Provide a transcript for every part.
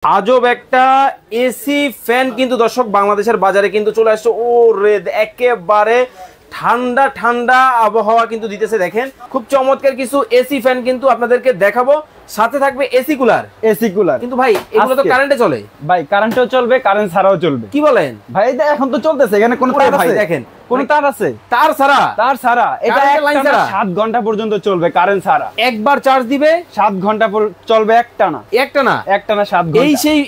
আজব একটা AC fan কিন্তু দর্শক বাংলাদেশের বাজারে কিন্তু চলে আসছে। ও রে, একেবারে ঠান্ডা ঠান্ডা আবহাওয়া কিন্তু দিতেছে। দেখেন খুব চমৎকার কিছু এসি ফ্যান কিন্তু আপনাদেরকে দেখাবো, সাথে থাকবে এসি কুলার। এসি কুলার কিন্তু ভাই এগুলো তো কারেন্টে চলে। ভাই কারেন্টেও চলবে, কারেন্ট ছাড়াও চলবে। কি বলেন ভাই? এখন তো চলতেছে, এখানে কোন তার আছে? দেখেন কোন তার আছে? তার ছাড়া, তার ছাড়া এটা একটানা 7 ঘন্টা পর্যন্ত চলবে কারেন্ট ছাড়া। একবার চার্জ দিবে 7 ঘন্টা চলবে একটানা। একটানা 7 ঘন্টা। এই সেই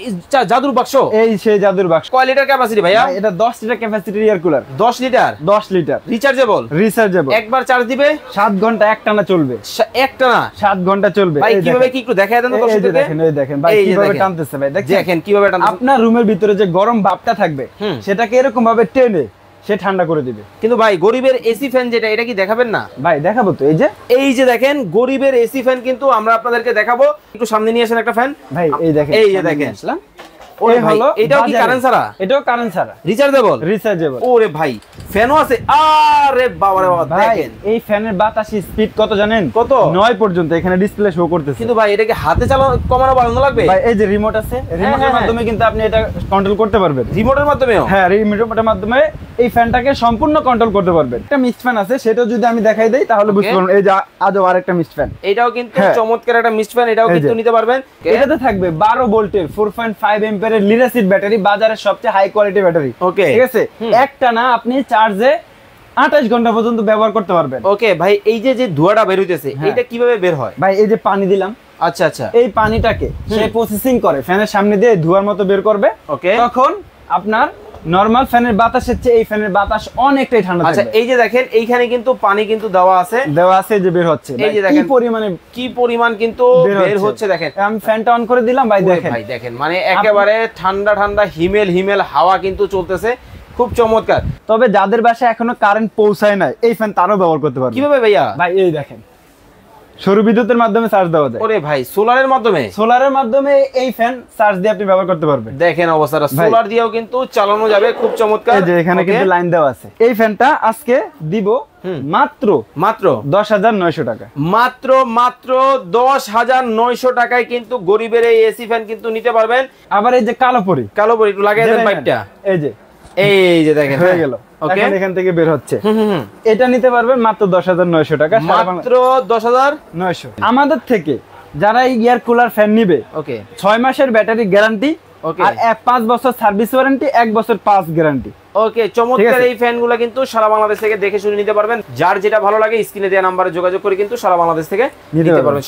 জাদুর বাক্স, এই সেই জাদুর বাক্স। কয় লিটার ক্যাপাসিটি ভাইয়া? এটা 10 লিটার ক্যাপাসিটির air cooler. 10 litre 10 litre rechargeable. একবার চার্জ দিবে 7 ঘন্টা একটানা চলবে। একটানা 7 ঘন্টা চলবে। ভাই কিভাবে কি একটু দেখায় দেন তো দর্শকদের। এই দেখেন ভাই কিভাবে টানতেছে ভাই, দেখেন কিভাবে টানতেছে। আপনার রুমের ভিতরে যে গরম ভাবটা থাকবে সেটাকে এরকম ভাবে টেনে সে ঠান্ডা করে দিবে। কিন্তু ভাই গরিবের এসি ফ্যান যেটা, এটা কি দেখাবেন না? ভাই দেখাবো তো। এই যে দেখেন গরিবের এসি ফ্যান কিন্তু আমরা আপনাদেরকে দেখাবো। একটু সামনে নিয়ে আসেন একটা ফ্যান। ভাই এই দেখেন, এই যে দেখেন আসলাম। ওরে ভাই এটাও কি কারেন্ট ছাড়া? এটাও কারেন্ট ছাড়া, রিচার্জেবল। ওরে ভাই ফ্যানও আছে। আরে বাবা রে বাবা, দেখেন এই ফ্যানের বাতাসি স্পিড কত জানেন? কত? 9 পর্যন্ত এখানে ডিসপ্লে শো করতেছে। কিন্তু ভাই এটাকে হাতে চালানো কমানো বাড়ানো লাগবে? ভাই এই যে রিমোট আছে, রিমোটের মাধ্যমে কিন্তু আপনি এটা কন্ট্রোল করতে পারবেন। রিমোটের মাধ্যমেও? হ্যাঁ, রিমোটের মাধ্যমে এই ফ্যানটাকে সম্পূর্ণ কন্ট্রোল করতে পারবেন। একটা মিস্ট ফ্যান আছে, সেটা যদি আমি দেখাই দেই তাহলে বুঝতে পারবেন। এই যে আজও আরেকটা মিস্ট ফ্যান, এটাও কিন্তু চমৎকার একটা মিস্ট ফ্যান। এটাও কিন্তু নিতে পারবেন। এটাতে থাকবে 12 ভোল্টের 4.5 অ্যাম্পিয়ারের লিড অ্যাসিড ব্যাটারি, বাজারের সবচেয়ে হাই কোয়ালিটি ব্যাটারি। ওকে, ঠিক আছে। একটানা আপনি চার্জে 28 ঘন্টা পর্যন্ত ব্যবহার করতে পারবেন। ওকে ভাই, এই যে ধোঁয়াটা বের হইতেছে এটা কিভাবে বের হয়? ভাই এই যে পানি দিলাম, আচ্ছা আচ্ছা, এই পানিটাকে সে প্রসেসিং করে ফ্যানের সামনে দিয়ে ধোঁয়ার মতো বের করবে। ওকে, তখন আপনার নরমাল ফ্যানের বাতাসের চেয়ে এই ফ্যানের বাতাস অনেকটাই ঠান্ডা থাকবে। আচ্ছা এই যে দেখেন এইখানে কিন্তু পানি কিন্তু দেওয়া আছে, যে বের হচ্ছে। এই যে দেখেন কি পরিমাণ কিন্তু বের হচ্ছে। দেখেন আমি ফ্যানটা অন করে দিলাম। ভাই দেখেন মানে একেবারে ঠান্ডা ঠান্ডা হিমেল হিমেল হাওয়া কিন্তু চলতেছে, খুব চমৎকার। তবে যাদের বাসায় এখনো কারেন্ট পৌঁছায় না, এই ফ্যান তারও ব্যবহার করতে পারবে। কিভাবে ভাইয়া? ভাই এই দেখেন, সৌর বিদ্যুতের মাধ্যমে চার্জ দেওয়া যায়। ওরে ভাই সোলারের মাধ্যমে এই ফ্যান চার্জ দিয়ে আপনি ব্যবহার করতে পারবেন। দেখেন অবস্থাটা, সোলার দিয়েও কিন্তু চালানো যাবে, খুব চমৎকার। এই যে এখানে কিন্তু লাইন দেওয়া আছে। এই ফ্যানটা আজকে দিব মাত্র 10,900 টাকা। মাত্র 10,900 টাকায় কিন্তু গরিবের এই এসি ফ্যান কিন্তু নিতে পারবেন। আবার এই যে কালো পরি একটু লাগাই দেন পাইপটা। এই যে দেখেন হয়ে গেল। এখন এখান থেকে বের হচ্ছে। এটা নিতে পারবেন মাত্র 10,900 টাকা। মাত্র 10,900। আমাদের থেকে যারা এয়ার কুলার ফ্যান নিবে, ওকে 6 মাসের ব্যাটারি গ্যারান্টি, আর 5 বছর সার্ভিস ওয়ারেন্টি, 1 বছর পাস গ্যারান্টি। ওকে, চমৎকার এই ফ্যানগুলো কিন্তু সারা বাংলাদেশ থেকে দেখে শুনে নিতে পারবেন। যার যেটা ভালো লাগে স্ক্রিনে দেওয়া নম্বরে যোগাযোগ করে কিন্তু সারা বাংলাদেশ থেকে নিতে পারবেন।